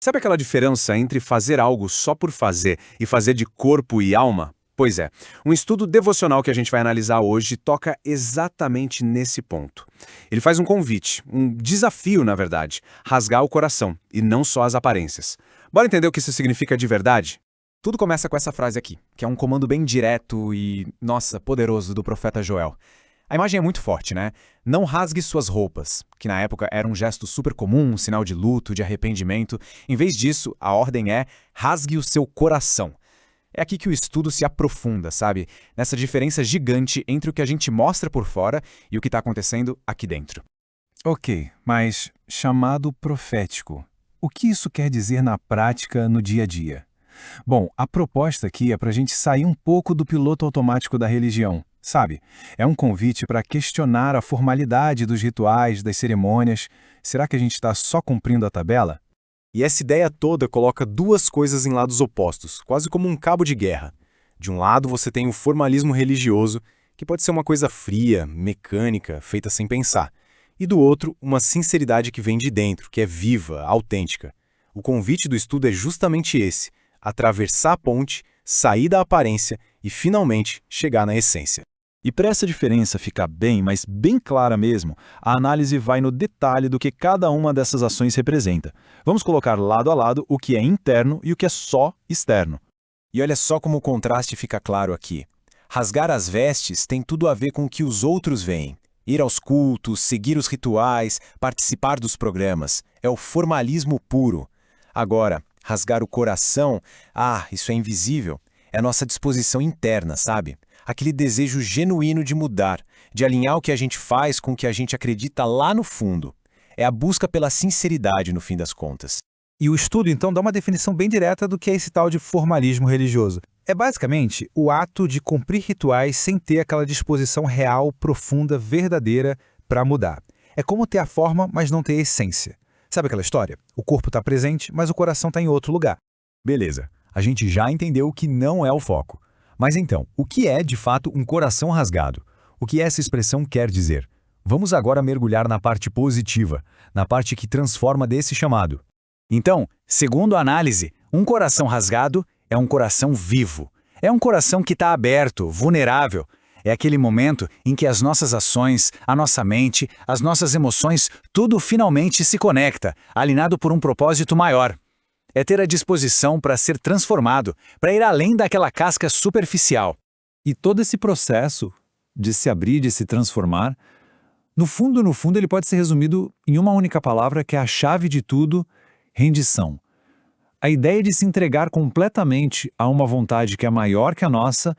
Sabe aquela diferença entre fazer algo só por fazer e fazer de corpo e alma? Pois é, um estudo devocional que a gente vai analisar hoje toca exatamente nesse ponto. Ele faz um convite, um desafio, na verdade, rasgar o coração, e não só as aparências. Bora entender o que isso significa de verdade? Tudo começa com essa frase aqui, que é um comando bem direto e, nossa, poderoso do profeta Joel. A imagem é muito forte, né? Não rasgue suas roupas, que na época era um gesto super comum, um sinal de luto, de arrependimento. Em vez disso, a ordem é rasgue o seu coração. É aqui que o estudo se aprofunda, sabe? Nessa diferença gigante entre o que a gente mostra por fora e o que está acontecendo aqui dentro. Ok, mas chamado profético. O que isso quer dizer na prática, no dia a dia? Bom, a proposta aqui é para a gente sair um pouco do piloto automático da religião, sabe? É um convite para questionar a formalidade dos rituais, das cerimônias. Será que a gente está só cumprindo a tabela? E essa ideia toda coloca duas coisas em lados opostos, quase como um cabo de guerra. De um lado você tem o formalismo religioso, que pode ser uma coisa fria, mecânica, feita sem pensar. E do outro, uma sinceridade que vem de dentro, que é viva, autêntica. O convite do estudo é justamente esse: atravessar a ponte, sair da aparência e, finalmente, chegar na essência. E para essa diferença ficar bem, mas bem clara mesmo, a análise vai no detalhe do que cada uma dessas ações representa. Vamos colocar lado a lado o que é interno e o que é só externo. E olha só como o contraste fica claro aqui. Rasgar as vestes tem tudo a ver com o que os outros veem. Ir aos cultos, seguir os rituais, participar dos programas. É o formalismo puro. Agora, rasgar o coração, isso é invisível. É a nossa disposição interna, sabe? Aquele desejo genuíno de mudar, de alinhar o que a gente faz com o que a gente acredita lá no fundo. É a busca pela sinceridade, no fim das contas. E o estudo, então, dá uma definição bem direta do que é esse tal de formalismo religioso. É basicamente o ato de cumprir rituais sem ter aquela disposição real, profunda, verdadeira para mudar. É como ter a forma, mas não ter a essência. Sabe aquela história? O corpo está presente, mas o coração está em outro lugar. Beleza, a gente já entendeu que não é o foco. Mas então, o que é de fato um coração rasgado? O que essa expressão quer dizer? Vamos agora mergulhar na parte positiva, na parte que transforma desse chamado. Então, segundo a análise, um coração rasgado é um coração vivo. É um coração que está aberto, vulnerável. É aquele momento em que as nossas ações, a nossa mente, as nossas emoções, tudo finalmente se conecta, alinhado por um propósito maior. É ter a disposição para ser transformado, para ir além daquela casca superficial. E todo esse processo de se abrir, de se transformar, no fundo, ele pode ser resumido em uma única palavra que é a chave de tudo: rendição. A ideia de se entregar completamente a uma vontade que é maior que a nossa.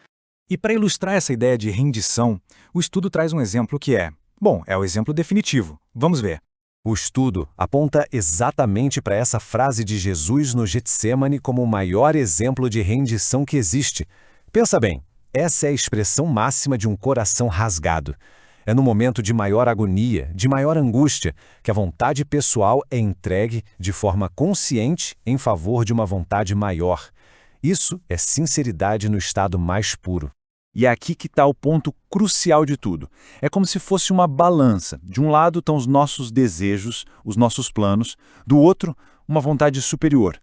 E para ilustrar essa ideia de rendição, o estudo traz um exemplo que é o exemplo definitivo. Vamos ver. O estudo aponta exatamente para essa frase de Jesus no Getsêmani como o maior exemplo de rendição que existe. Pensa bem, essa é a expressão máxima de um coração rasgado. É no momento de maior agonia, de maior angústia, que a vontade pessoal é entregue de forma consciente em favor de uma vontade maior. Isso é sinceridade no estado mais puro. E é aqui que está o ponto crucial de tudo. É como se fosse uma balança. De um lado estão os nossos desejos, os nossos planos, do outro, uma vontade superior.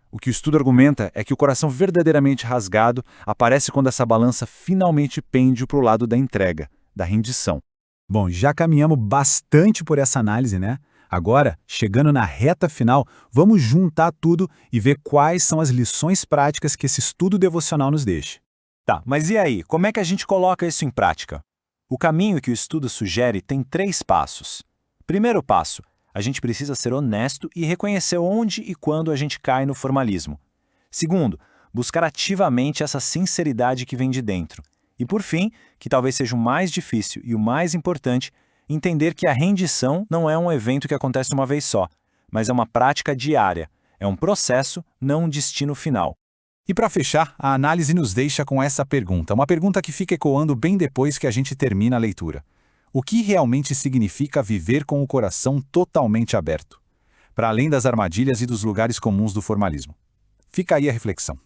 O que o estudo argumenta é que o coração verdadeiramente rasgado aparece quando essa balança finalmente pende para o lado da entrega, da rendição. Bom, já caminhamos bastante por essa análise, né? Agora, chegando na reta final, vamos juntar tudo e ver quais são as lições práticas que esse estudo devocional nos deixa. Tá, mas e aí, como é que a gente coloca isso em prática? O caminho que o estudo sugere tem 3 passos. Primeiro passo, a gente precisa ser honesto e reconhecer onde e quando a gente cai no formalismo. Segundo, buscar ativamente essa sinceridade que vem de dentro. E por fim, que talvez seja o mais difícil e o mais importante, entender que a rendição não é um evento que acontece uma vez só, mas é uma prática diária, é um processo, não um destino final. E para fechar, a análise nos deixa com essa pergunta, uma pergunta que fica ecoando bem depois que a gente termina a leitura. O que realmente significa viver com o coração totalmente aberto? Para além das armadilhas e dos lugares comuns do formalismo. Fica aí a reflexão.